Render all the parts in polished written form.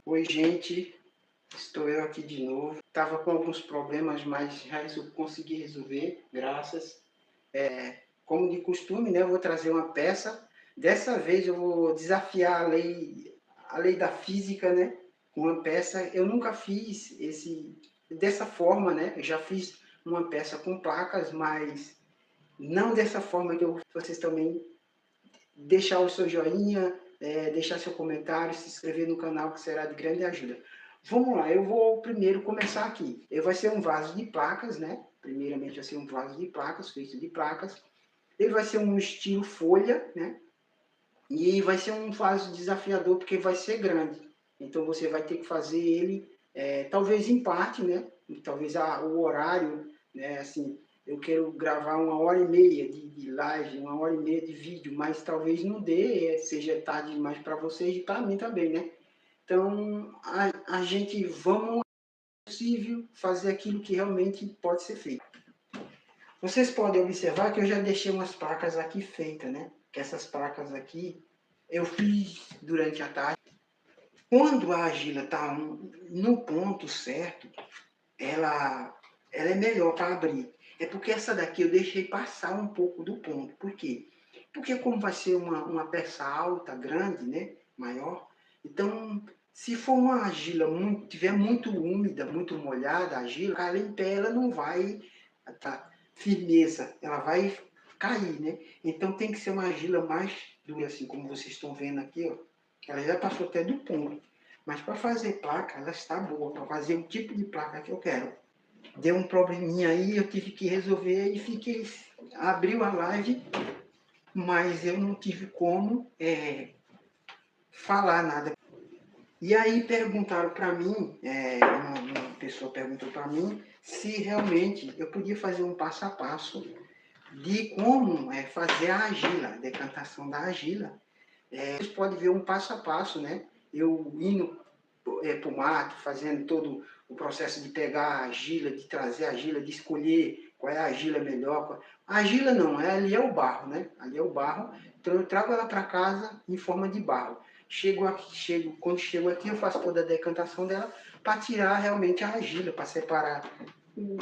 Oi, gente, estou eu aqui de novo. Estava com alguns problemas, mas já consegui resolver, graças. Como de costume, né, eu vou trazer uma peça. Dessa vez eu vou desafiar a lei da física, né, com uma peça. Eu nunca fiz dessa forma, né? Eu já fiz uma peça com placas, mas não dessa forma que vocês também deixar o seu joinha, deixar seu comentário, se inscrever no canal, que será de grande ajuda. Vamos lá, eu vou primeiro começar aqui. Vai ser um vaso de placas, né? Primeiramente vai ser um vaso de placas, feito de placas. Ele vai ser um estilo folha, né? E vai ser um vaso desafiador, porque vai ser grande. Então você vai ter que fazer ele, talvez em parte, né? Talvez o horário, né? Assim, eu quero gravar 1h30 de live, 1h30 de vídeo, mas talvez não dê, seja tarde demais para vocês e para mim também, né? Então, a gente vamos, é possível, fazer aquilo que realmente pode ser feito. Vocês podem observar que eu já deixei umas placas aqui feitas, né? Que essas placas aqui eu fiz durante a tarde. Quando a argila está no ponto certo, ela é melhor para abrir. É porque essa daqui eu deixei passar um pouco do ponto. Por quê? Porque como vai ser uma peça alta, grande, né? Maior, então se for uma argila tiver muito úmida, muito molhada, a argila, ela em pé ela não vai tá, firmeza, ela vai cair, né? Então tem que ser uma argila mais dura, assim como vocês estão vendo aqui, ó. Ela já passou até do ponto. Mas para fazer placa, ela está boa, para fazer o tipo de placa que eu quero. Deu um probleminha aí, eu tive que resolver e abriu a live, mas eu não tive como falar nada. E aí perguntaram para mim, uma pessoa perguntou para mim se realmente eu podia fazer um passo a passo de como fazer a argila, a decantação da argila. Vocês podem ver um passo a passo, né? Eu indo para o mato, fazendo todo o processo de pegar a argila, de trazer a argila, de escolher qual é a argila melhor. A argila não, ali é o barro, né? Ali é o barro. Então eu trago ela para casa em forma de barro. Quando chego aqui, eu faço toda a decantação dela para tirar realmente a argila, para separar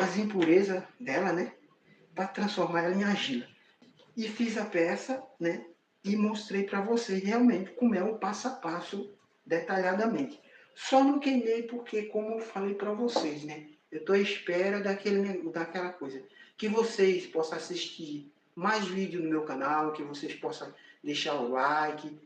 as impurezas dela, né? Para transformar ela em argila. E fiz a peça, né? E mostrei para vocês realmente como é o passo a passo detalhadamente. Só não queimei porque, como eu falei para vocês, né? Eu estou à espera daquela coisa. Que vocês possam assistir mais vídeos no meu canal, que vocês possam deixar o like,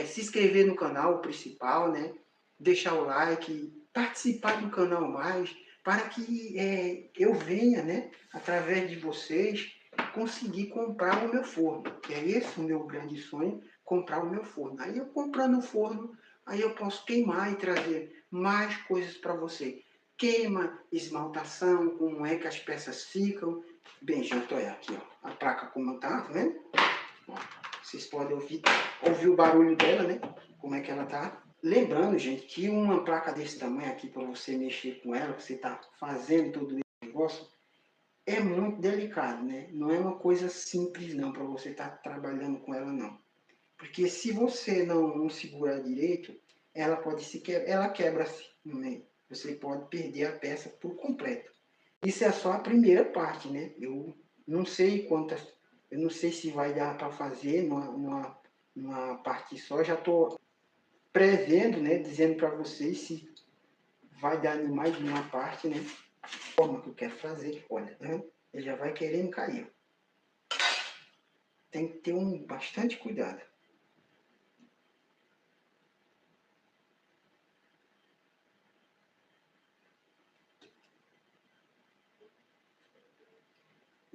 se inscrever no canal principal, né? Deixar o like, participar do canal mais, para que eu venha, né? Através de vocês, conseguir comprar o meu forno. Que é esse o meu grande sonho, comprar o meu forno. Aí eu comprando o forno, aí eu posso queimar e trazer mais coisas para você. Queima, esmaltação, como é que as peças ficam. Bem, já estou aqui, ó, a placa como está, tá vendo? Ó, vocês podem ouvir o barulho dela, né? Como é que ela tá. Lembrando, gente, que uma placa desse tamanho aqui, para você mexer com ela, você está fazendo todo esse negócio, é muito delicado, né? Não é uma coisa simples não, para você estar trabalhando com ela não. Porque se você não segurar direito, ela pode ela quebra-se no meio. Você pode perder a peça por completo. Isso é só a primeira parte, né? Eu não sei eu não sei se vai dar para fazer numa parte só. Já estou prevendo, né? Dizendo para vocês se vai dar em mais de uma parte, né? Forma que eu quero fazer, olha, né? Ele já vai querendo cair. Tem que ter bastante cuidado.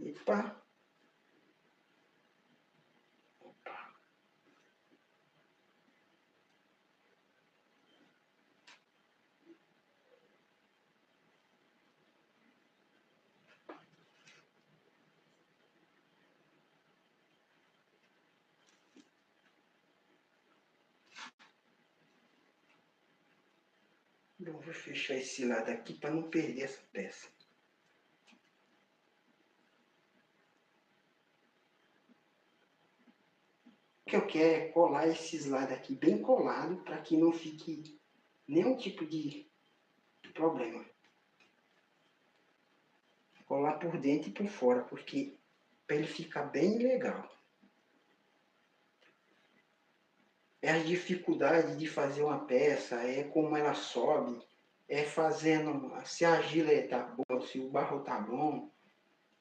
Epa! Eu vou fechar esse lado aqui para não perder essa peça. O que eu quero é colar esses lados aqui bem colado para que não fique nenhum tipo de problema. Colar por dentro e por fora, porque para ele ficar bem legal. É a dificuldade de fazer uma peça, é como ela sobe, é fazendo, se a argila está boa, se o barro está bom,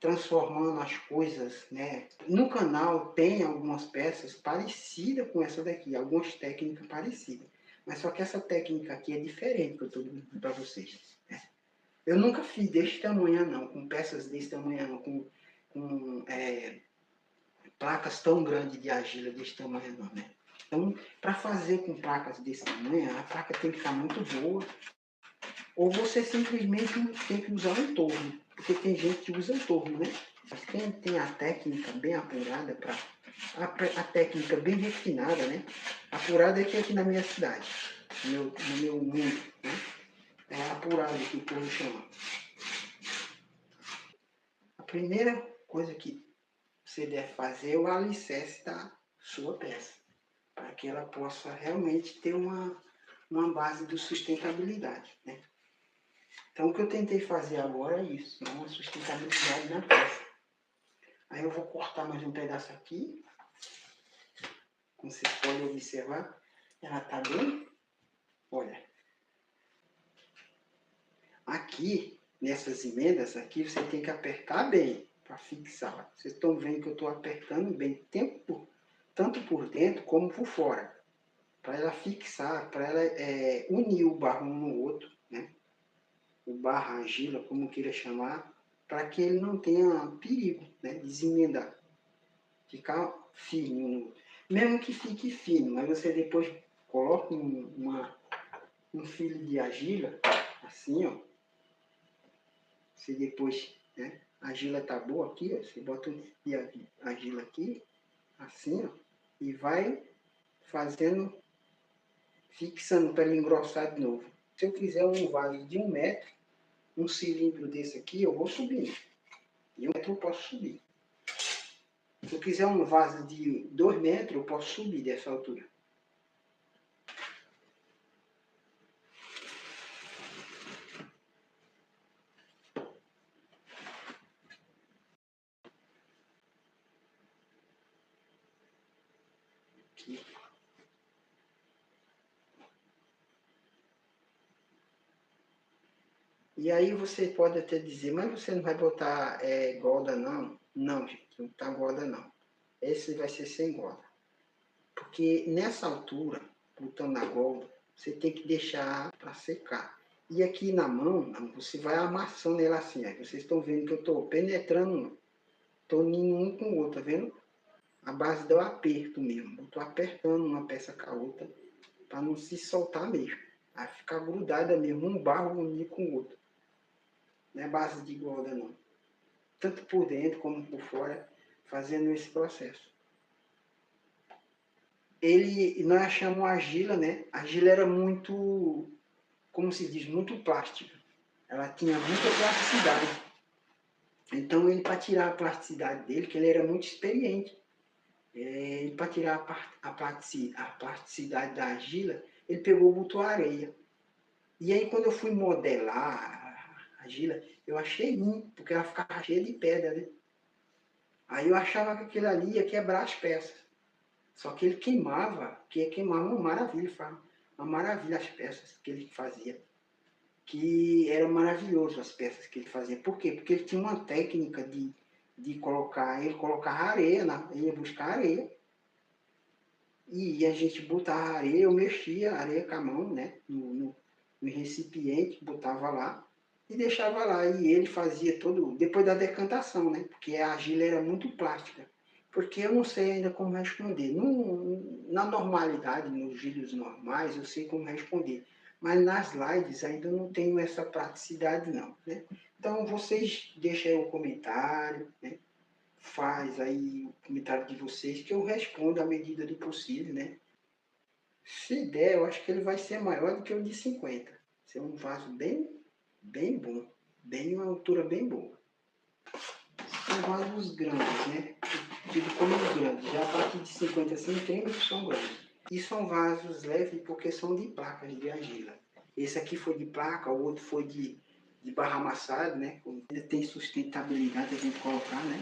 transformando as coisas, né? No canal tem algumas peças parecidas com essa daqui, algumas técnicas parecidas. Mas só que essa técnica aqui é diferente que eu estou dizendo para vocês. Né? Eu nunca fiz desse tamanho não, com peças desse tamanho não, com placas tão grandes de argila desse tamanho não, né? Então, para fazer com placas desse tamanho, a placa tem que estar muito boa, ou você simplesmente tem que usar um torno, porque tem gente que usa um torno, né? Mas quem tem a técnica bem apurada, a técnica bem refinada, né? Apurada é que aqui na minha cidade, no meu mundo, né? É apurada que o povo chama. A primeira coisa que você deve fazer é o alicerce da sua peça, para que ela possa realmente ter uma base de sustentabilidade, né? Então, o que eu tentei fazer agora é isso, uma sustentabilidade na peça. Aí eu vou cortar mais um pedaço aqui, como vocês podem observar, ela está bem, olha, aqui, nessas emendas aqui, você tem que apertar bem para fixar. Vocês estão vendo que eu estou apertando bem, tanto por dentro como por fora, para ela fixar, para ela unir o barro um no outro, né? O barro, a argila, como queira chamar, para que ele não tenha perigo, né, de desemendar. Ficar firme. Mesmo que fique fino, mas você depois coloca um fio de argila, assim, ó. Você depois, né, a argila tá boa aqui, ó, você bota um fio de argila aqui, assim, ó, e vai fazendo, fixando para ele engrossar de novo. Se eu quiser um vaso de 1 metro, um cilindro desse aqui, eu vou subir. De 1 metro eu posso subir. Se eu quiser um vaso de 2 metros, eu posso subir dessa altura. Aqui. E aí você pode até dizer, mas você não vai botar golda não? Não, gente, não tá golda não. Esse vai ser sem golda. Porque nessa altura, botando a golda, você tem que deixar para secar. E aqui na mão, você vai amassando ela assim. Aí vocês estão vendo que eu estou penetrando, estou indo um com o outro, tá vendo? A base do aperto mesmo. Eu estou apertando uma peça com a outra para não se soltar mesmo. Vai ficar grudada mesmo, um barro unir com o outro. Não é base de golda não. Tanto por dentro como por fora, fazendo esse processo. Nós achamos a argila, né? A argila era muito, como se diz, muito plástica. Ela tinha muita plasticidade. Então ele, para tirar a plasticidade dele, que ele era muito experiente, para tirar a plasticidade da argila, ele pegou e botou areia. E aí quando eu fui modelar a argila, eu achei ruim, porque ela ficava cheia de pedra, né? Aí eu achava que aquilo ali ia quebrar as peças. Só que ele queimava, que queimava uma maravilha, uma maravilha as peças que ele fazia. Que era maravilhoso as peças que ele fazia. Por quê? Porque ele tinha uma técnica de colocar, ele colocava areia, ele ia buscar areia, e a gente botava areia, eu mexia a areia com a mão, né, no recipiente, botava lá, e deixava lá, e ele fazia todo, depois da decantação, né, porque a argila era muito plástica, porque eu não sei ainda como responder. Na normalidade, nos vídeos normais, eu sei como responder, mas nas lives ainda não tenho essa praticidade não, né. Então vocês deixem aí o comentário, né, faz aí o comentário de vocês, que eu respondo à medida do possível, né. Se der, eu acho que ele vai ser maior do que o de 50. Ser um vaso bem bom, bem uma altura bem boa. São vasos grandes, né? Tido como grandes. Já a partir de 50 centímetros são grandes. E são vasos leves porque são de placas de argila. Esse aqui foi de placa, o outro foi de barra amassada, né? Ele tem sustentabilidade a gente colocar, né?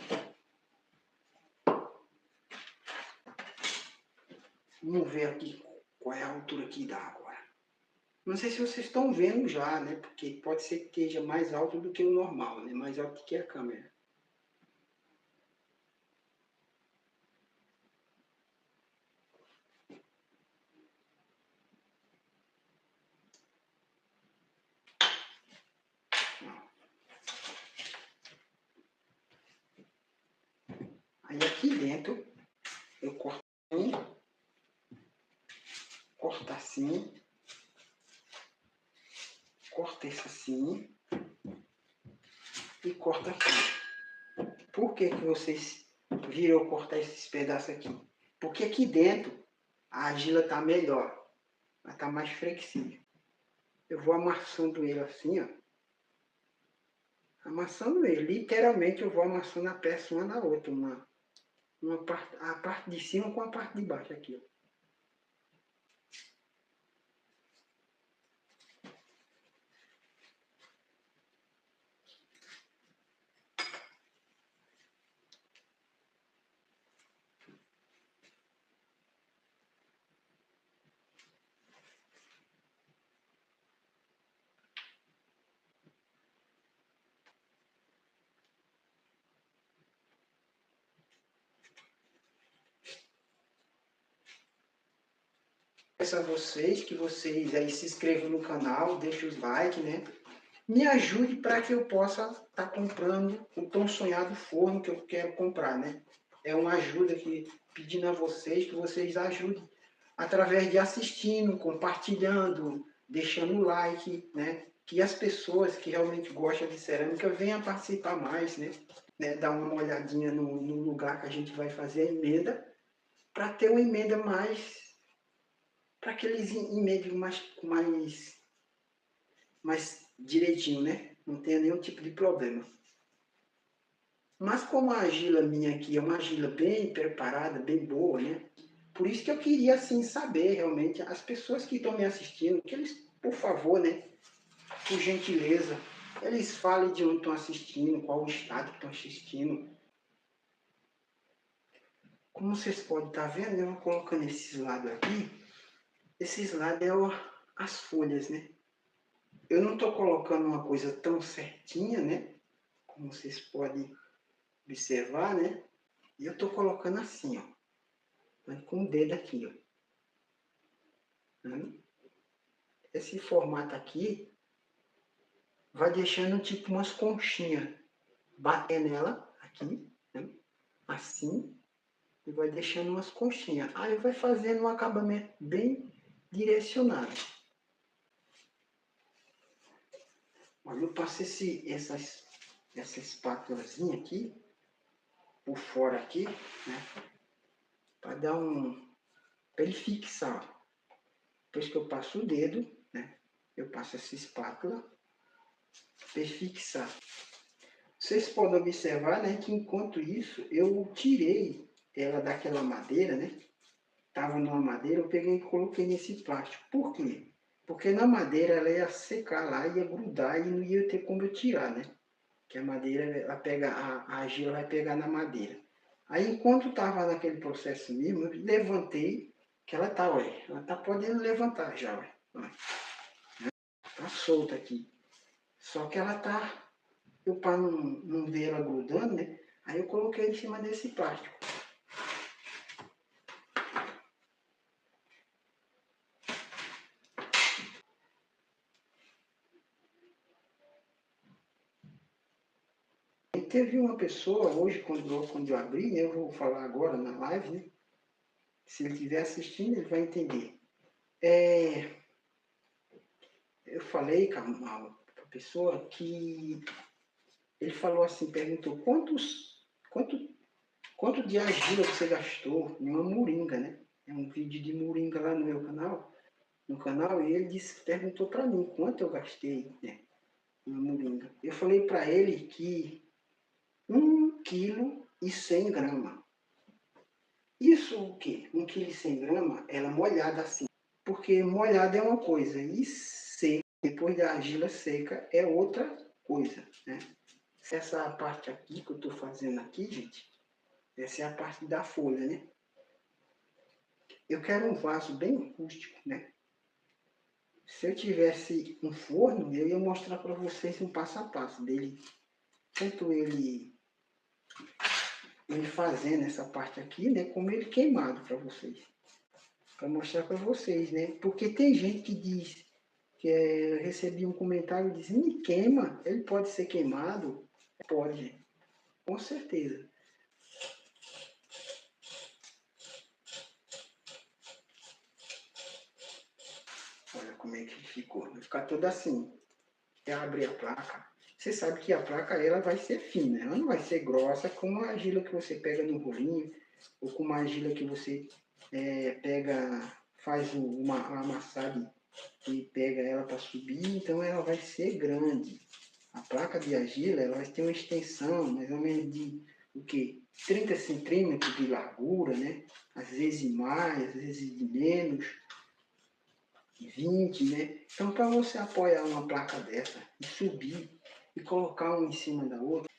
Vamos ver aqui qual é a altura que dá agora. Não sei se vocês estão vendo já, né? Porque pode ser que esteja mais alto do que o normal, né? Mais alto que a câmera. Aí aqui dentro eu corto assim, corto assim, corto esse assim e corto aqui. Por que que vocês viram eu cortar esses pedaços aqui? Porque aqui dentro a argila está melhor, ela está mais flexível. Eu vou amassando ele assim, ó. Amassando ele, literalmente eu vou amassando a peça uma na outra, a parte de cima com a parte de baixo aqui, ó. Peço a vocês que vocês aí se inscrevam no canal, deixem os likes, né? Me ajude para que eu possa estar comprando o tão sonhado forno que eu quero comprar, né? É uma ajuda que pedindo a vocês que vocês ajudem através de assistindo, compartilhando, deixando o like, né? Que as pessoas que realmente gostam de cerâmica venham participar mais, né? Dar uma olhadinha no lugar que a gente vai fazer a emenda, para ter uma emenda mais, para aqueles emendas mais direitinho, né? Não tenha nenhum tipo de problema. Mas como a argila minha aqui é uma argila bem preparada, bem boa, né? Por isso que eu queria, assim, saber realmente, as pessoas que estão me assistindo, que eles, por favor, né? Por gentileza, eles falem de onde estão assistindo, qual o estado que estão assistindo. Como vocês podem estar vendo, eu vou colocando esses lados aqui. Esses lados é as folhas, né? Eu não estou colocando uma coisa tão certinha, né? Como vocês podem observar, né? E eu estou colocando assim, ó. Com o dedo aqui, ó. Esse formato aqui vai deixando tipo umas conchinhas. Bater nela aqui, né? Assim. E vai deixando umas conchinhas. Aí vai fazendo um acabamento bem direcionado. Olha, eu passo essa espátulazinha aqui, por fora aqui, né? Para dar para ele fixar. Depois que eu passo o dedo, né? Eu passo essa espátula para ele fixar. Vocês podem observar, né, que enquanto isso eu tirei ela daquela madeira, né? Tava numa madeira, eu peguei e coloquei nesse plástico. Por quê? Porque na madeira ela ia secar lá, ia grudar e não ia ter como eu tirar, né? Que a madeira, ela pega, a argila vai pegar na madeira. Aí enquanto estava naquele processo mesmo, eu levantei, que ela tá, olha, ela tá podendo levantar já, olha. Tá solta aqui. Só que ela tá, eu para não ver ela grudando, né? Aí eu coloquei em cima desse plástico. E teve uma pessoa hoje, quando eu abri, né, eu vou falar agora na live, né? Se ele estiver assistindo, ele vai entender. Eu falei com a pessoa que ele falou assim, perguntou quanto de argila você gastou em uma moringa, né? É um vídeo de moringa lá no meu canal, e ele perguntou para mim quanto eu gastei, né, em uma moringa. Eu falei para ele que 1,1 kg. Isso o quê? 1,1 kg ela molhada assim. Porque molhada é uma coisa e Depois da argila seca é outra coisa, né? Essa parte aqui que eu estou fazendo aqui, gente, essa é a parte da folha, né? Eu quero um vaso bem rústico, né? Se eu tivesse um forno, eu ia mostrar para vocês um passo a passo dele. Tanto ele fazendo essa parte aqui, né? Como ele queimado para vocês. Para mostrar para vocês, né? Porque tem gente que diz, que eu recebi um comentário dizendo, queima, ele pode ser queimado? Pode, com certeza. Olha como é que ficou. Vai ficar toda assim. Você abre a placa. Você sabe que a placa ela vai ser fina. Ela não vai ser grossa como a argila que você pega no rolinho. Ou como a argila que você pega, faz uma amassada e pega ela para subir. Então ela vai ser grande. A placa de argila ela vai ter uma extensão mais ou menos de o quê? 30 centímetros de largura, né? Às vezes mais, às vezes menos. 20, né? Então, para você apoiar uma placa dessa e subir e colocar uma em cima da outra,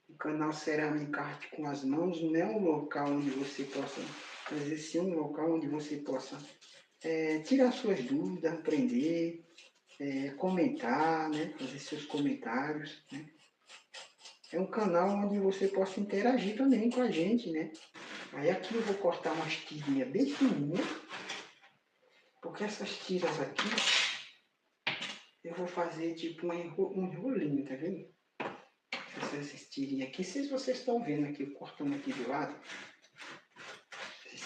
o canal Cerâmica Arte com as mãos não é um local onde você possa fazer sim um local onde você possa tirar suas dúvidas, aprender, comentar, né? Fazer seus comentários, né? É um canal onde você possa interagir também com a gente, né? Aí aqui eu vou cortar umas tirinhas bem fininhas, porque essas tiras aqui eu vou fazer tipo um rolinho, tá vendo? Essas tirinhas aqui, se vocês estão vendo aqui, cortando aqui do lado,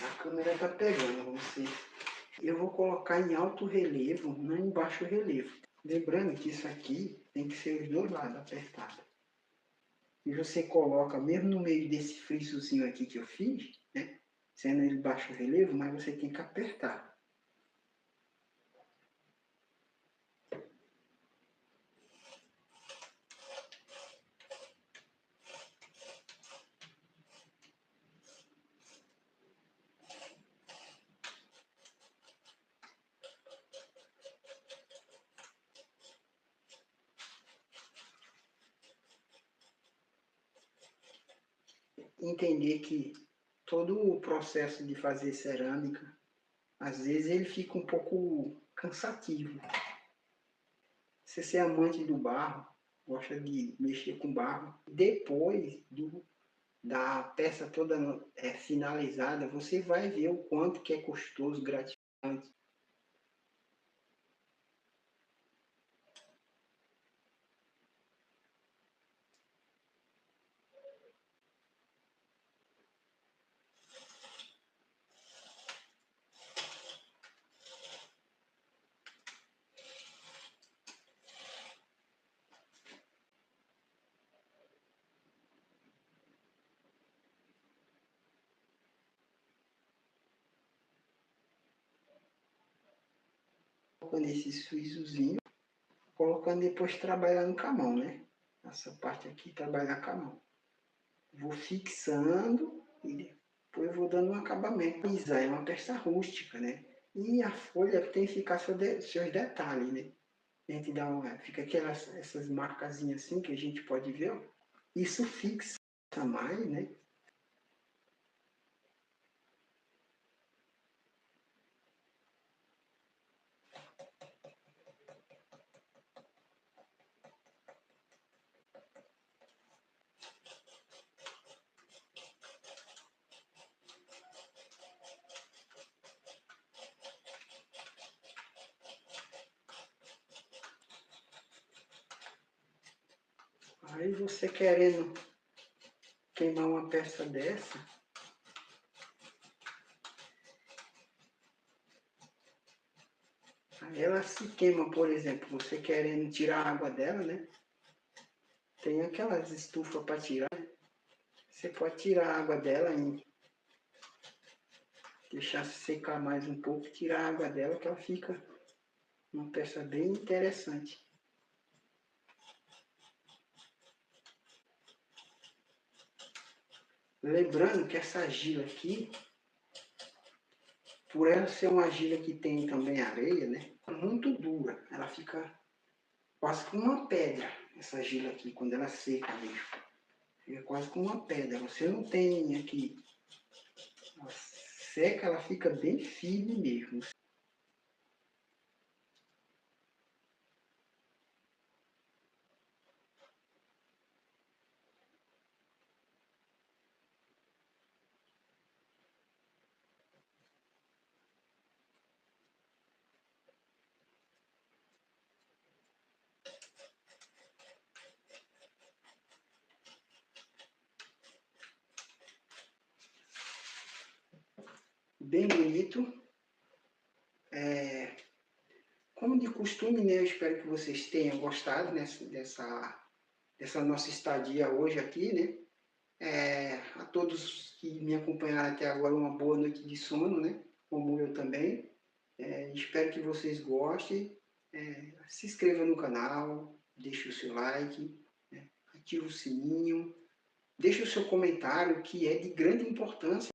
a câmera tá pegando, vamos ver. Eu vou colocar em alto relevo, não em baixo relevo. Lembrando que isso aqui tem que ser os dois lados apertados. E você coloca, mesmo no meio desse frisozinho aqui que eu fiz, né? Sendo ele baixo relevo, mas você tem que apertar. Entender que todo o processo de fazer cerâmica, às vezes ele fica um pouco cansativo. Se você é amante do barro, gosta de mexer com barro, depois da peça toda finalizada, você vai ver o quanto que é custoso, gratificante. Colocando esses frisozinhos, colocando depois trabalhando com a mão, né? Essa parte aqui, trabalhar com a mão. Vou fixando e depois eu vou dando um acabamento. Isso é uma peça rústica, né? E a folha tem que ficar seus detalhes, né? A gente dá fica essas marcazinhas assim que a gente pode ver, ó. Isso fixa mais, né? Aí você querendo queimar uma peça dessa, aí ela se queima, por exemplo, você querendo tirar a água dela, né? Tem aquelas estufas para tirar, né? Você pode tirar a água dela e deixar secar mais um pouco, tirar a água dela que ela fica uma peça bem interessante. Lembrando que essa argila aqui, por ela ser uma argila que tem também areia, né? Muito dura, ela fica quase como uma pedra, essa argila aqui, quando ela seca mesmo. Fica quase como uma pedra. Você não tem aqui, ela seca, ela fica bem firme mesmo. Bem bonito. Como de costume, né, eu espero que vocês tenham gostado dessa nossa estadia hoje aqui, né? A todos que me acompanharam até agora, uma boa noite de sono, né? Como eu também. Espero que vocês gostem. Se inscreva no canal, deixe o seu like, né? Ative o sininho, deixe o seu comentário, que é de grande importância